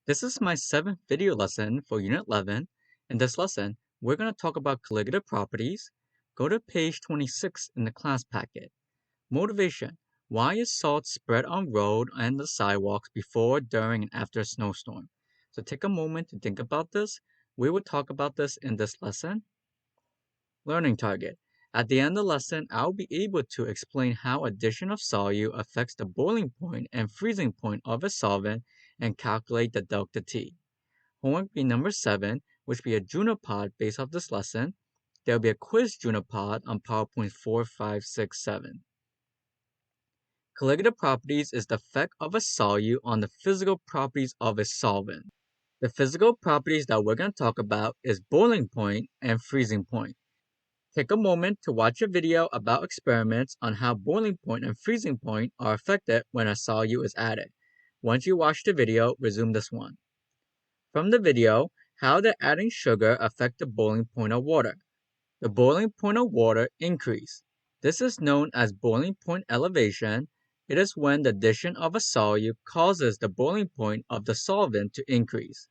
This is my 7th video lesson for Unit 11. In this lesson, we're going to talk about colligative properties. Go to page 26 in the class packet. Motivation. Why is salt spread on road and the sidewalks before, during, and after a snowstorm? So take a moment to think about this. We will talk about this in this lesson. Learning target. At the end of the lesson, I'll be able to explain how addition of solute affects the boiling point and freezing point of a solvent and calculate the delta T. Homework be number 7, which be a Junipod based off this lesson. There'll be a quiz Junipod on PowerPoint 4, 5, 6, 7. Colligative properties is the effect of a solute on the physical properties of a solvent. The physical properties that we're going to talk about is boiling point and freezing point. Take a moment to watch a video about experiments on how boiling point and freezing point are affected when a solute is added. Once you watch the video, resume this one. From the video, how did adding sugar affect the boiling point of water? The boiling point of water increase. This is known as boiling point elevation. It is when the addition of a solute causes the boiling point of the solvent to increase.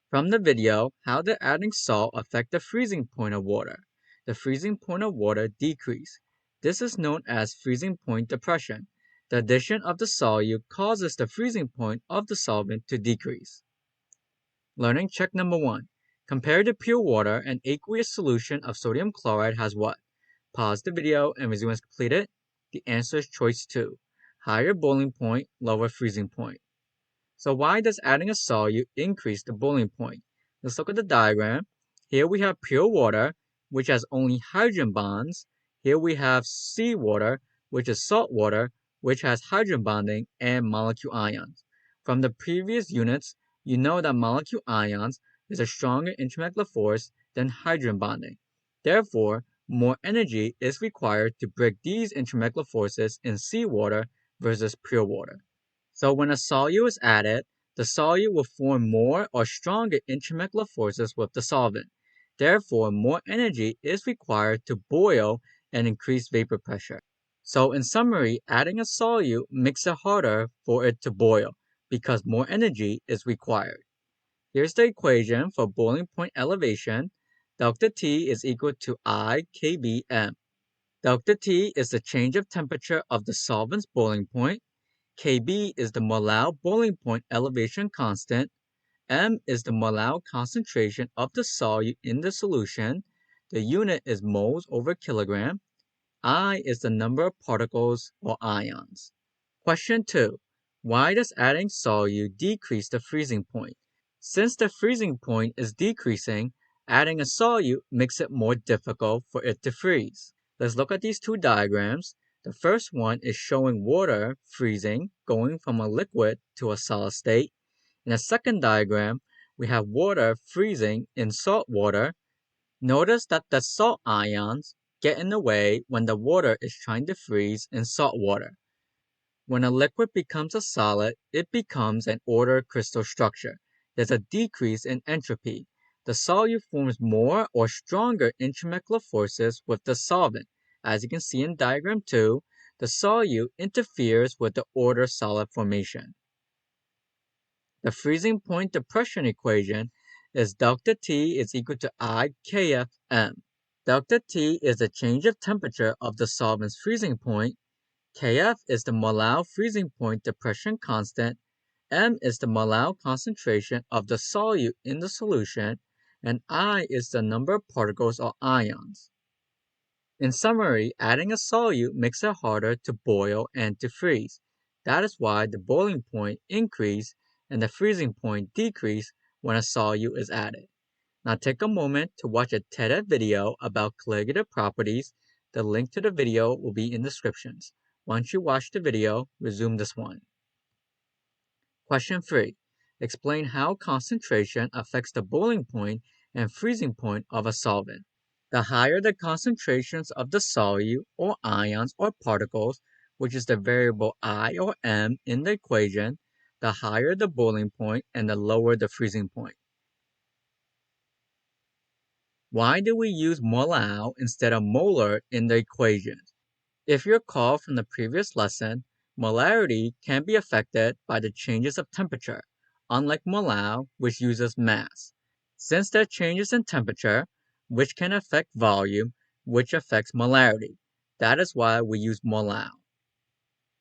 From the video, how did adding salt affect the freezing point of water? The freezing point of water decrease. This is known as freezing point depression. The addition of the solute causes the freezing point of the solvent to decrease. Learning check number 1. Compared to pure water, an aqueous solution of sodium chloride has what? Pause the video and resume as completed. The answer is choice 2. Higher boiling point, lower freezing point. So why does adding a solute increase the boiling point? Let's look at the diagram. Here we have pure water, which has only hydrogen bonds. Here we have seawater, which is salt water, which has hydrogen bonding and molecule ions. From the previous units, you know that molecule ions is a stronger intermolecular force than hydrogen bonding. Therefore, more energy is required to break these intermolecular forces in seawater versus pure water. So when a solute is added, the solute will form more or stronger intermolecular forces with the solvent. Therefore, more energy is required to boil and increase vapor pressure. So in summary, adding a solute makes it harder for it to boil because more energy is required. Here's the equation for boiling point elevation. Delta T is equal to I kBm. Delta T is the change of temperature of the solvent's boiling point. Kb is the Molau boiling point elevation constant. M is the Molau concentration of the solute in the solution. The unit is moles over kilogram. I is the number of particles or ions. Question 2. Why does adding solute decrease the freezing point? Since the freezing point is decreasing, adding a solute makes it more difficult for it to freeze. Let's look at these two diagrams. The first one is showing water freezing, going from a liquid to a solid state. In the second diagram, we have water freezing in salt water. Notice that the salt ions get in the way when the water is trying to freeze in salt water. When a liquid becomes a solid, it becomes an ordered crystal structure. There's a decrease in entropy. The solute forms more or stronger intermolecular forces with the solvent. As you can see in diagram 2, the solute interferes with the ordered solid formation. The freezing point depression equation is delta T is equal to I kFm. Delta T is the change of temperature of the solvent's freezing point. Kf is the Molau freezing point depression constant. M is the Molau concentration of the solute in the solution, and I is the number of particles or ions. In summary, adding a solute makes it harder to boil and to freeze. That is why the boiling point increases and the freezing point decreases when a solute is added. Now take a moment to watch a TED video about colligative properties. The link to the video will be in the descriptions. Once you watch the video, resume this one. Question 3. Explain how concentration affects the boiling point and freezing point of a solvent. The higher the concentrations of the solute or ions or particles, which is the variable I or M in the equation, the higher the boiling point and the lower the freezing point. Why do we use Molau instead of molar in the equations? If you recall from the previous lesson, molarity can be affected by the changes of temperature. unlike molal, which uses mass. Since there are changes in temperature, which can affect volume, which affects molarity. That is why we use molal.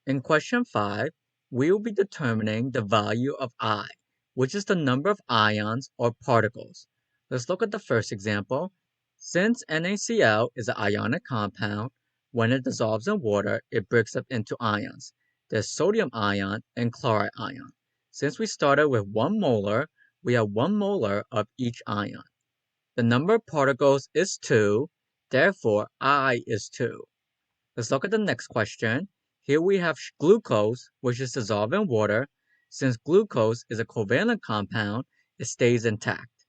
In question 5, we will be determining the value of I, which is the number of ions or particles. Let's look at the first example. Since NaCl is an ionic compound, when it dissolves in water, it breaks up into ions. There's sodium ion and chloride ion. Since we started with 1 molar, we have 1 molar of each ion. The number of particles is 2, therefore I is 2. Let's look at the next question. Here we have glucose, which is dissolved in water. Since glucose is a covalent compound, it stays intact.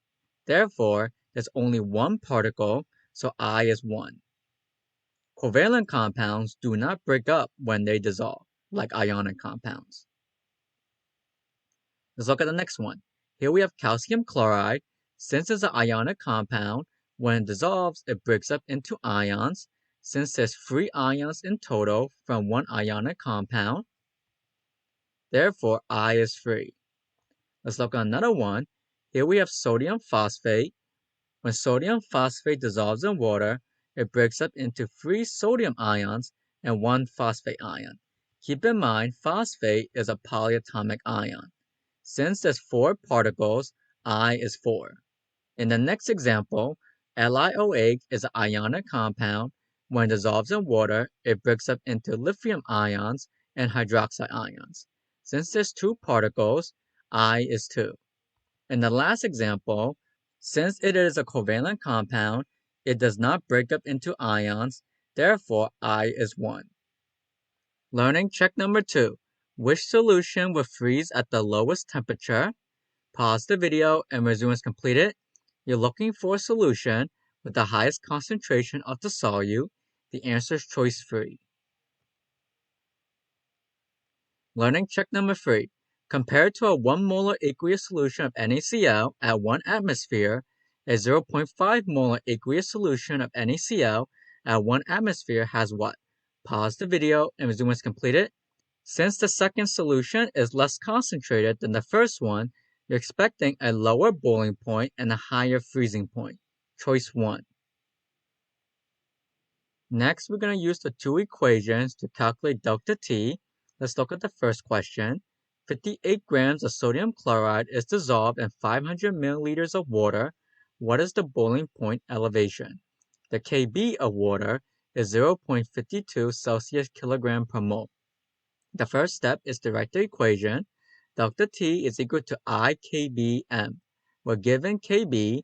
Therefore, there's only 1 particle, so I is 1. Covalent compounds do not break up when they dissolve, like ionic compounds. Let's look at the next one. Here we have calcium chloride. Since it's an ionic compound, when it dissolves, it breaks up into ions. Since there's 3 ions in total from 1 ionic compound, therefore I is 3. Let's look at another one. Here we have sodium phosphate. When sodium phosphate dissolves in water, it breaks up into 3 sodium ions and 1 phosphate ion. Keep in mind, phosphate is a polyatomic ion. Since there's 4 particles, I is 4. In the next example, LiOH is an ionic compound. When it dissolves in water, it breaks up into lithium ions and hydroxide ions. Since there's 2 particles, I is 2. In the last example, since it is a covalent compound, it does not break up into ions, therefore I is 1. Learning check number 2. Which solution will freeze at the lowest temperature? Pause the video and resume as completed. You're looking for a solution with the highest concentration of the solute. The answer is choice 3. Learning check number 3. Compared to a 1 molar aqueous solution of NaCl at 1 atmosphere, a 0.5 molar aqueous solution of NaCl at 1 atmosphere has what? Pause the video and resume as completed. Since the second solution is less concentrated than the first one, you're expecting a lower boiling point and a higher freezing point. Choice 1. Next, we're going to use the 2 equations to calculate delta T. Let's look at the first question. 58 grams of sodium chloride is dissolved in 500 milliliters of water. What is the boiling point elevation? The Kb of water is 0.52 Celsius kilogram per mole. The first step is to write the equation. Delta T is equal to IKBm. We're given Kb.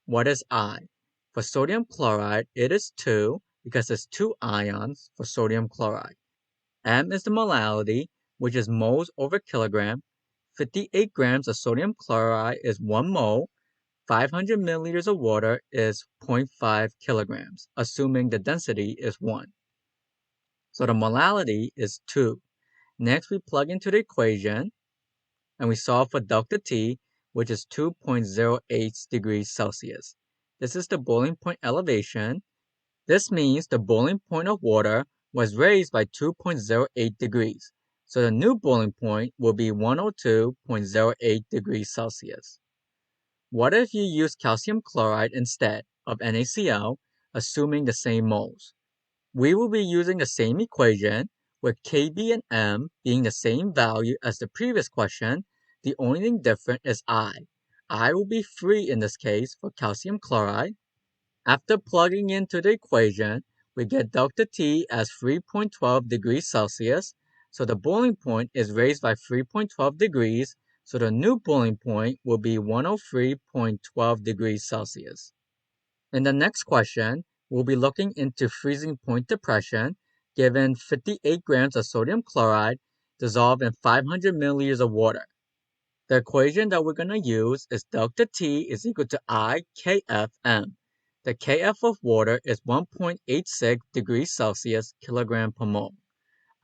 What is I? For sodium chloride, it is 2 because there's 2 ions for sodium chloride. M is the molality, which is moles over kilogram. 58 grams of sodium chloride is 1 mole. 500 milliliters of water is 0.5 kilograms, assuming the density is 1. So the molality is 2. Next, we plug into the equation, and we solve for delta T, which is 2.08 degrees Celsius. This is the boiling point elevation. This means the boiling point of water was raised by 2.08 degrees. So the new boiling point will be 102.08 degrees Celsius. What if you use calcium chloride instead of NaCl, assuming the same moles? We will be using the same equation, with Kb and m being the same value as the previous question. The only thing different is I. I will be 3 in this case for calcium chloride. After plugging into the equation, we get delta T as 3.12 degrees Celsius, so the boiling point is raised by 3.12 degrees, so the new boiling point will be 103.12 degrees Celsius. In the next question, we'll be looking into freezing point depression, given 58 grams of sodium chloride dissolved in 500 milliliters of water. The equation that we're going to use is delta T is equal to I KFm. The Kf of water is 1.86 degrees Celsius kilogram per mole.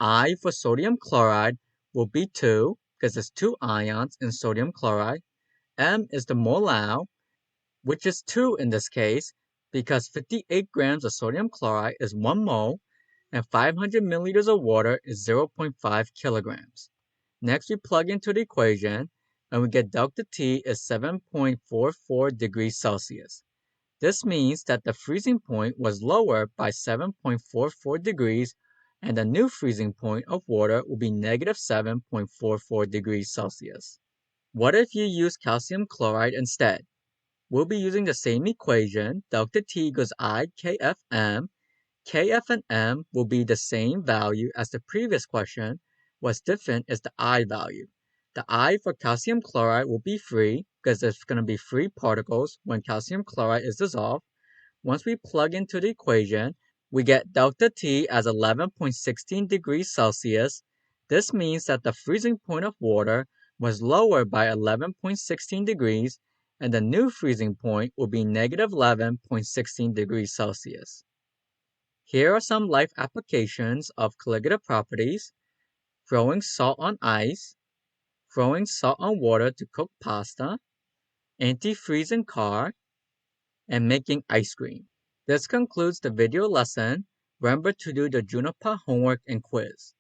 I for sodium chloride will be 2 because there's 2 ions in sodium chloride. M is the molal, which is 2 in this case because 58 grams of sodium chloride is 1 mole and 500 milliliters of water is 0.5 kilograms. Next, we plug into the equation. and we get delta T is 7.44 degrees Celsius. This means that the freezing point was lower by 7.44 degrees, and the new freezing point of water will be negative 7.44 degrees Celsius. What if you use calcium chloride instead? We'll be using the same equation, delta T equals I KFM. Kf and M will be the same value as the previous question. What's different is the I value. The I for calcium chloride will be free because there's going to be free particles when calcium chloride is dissolved. Once we plug into the equation, we get delta T as 11.16 degrees Celsius. This means that the freezing point of water was lower by 11.16 degrees, and the new freezing point will be negative 11.16 degrees Celsius. Here are some life applications of colligative properties: throwing salt on ice, throwing salt on water to cook pasta, anti-freezing car, and making ice cream. This concludes the video lesson. Remember to do the Juniper homework and quiz.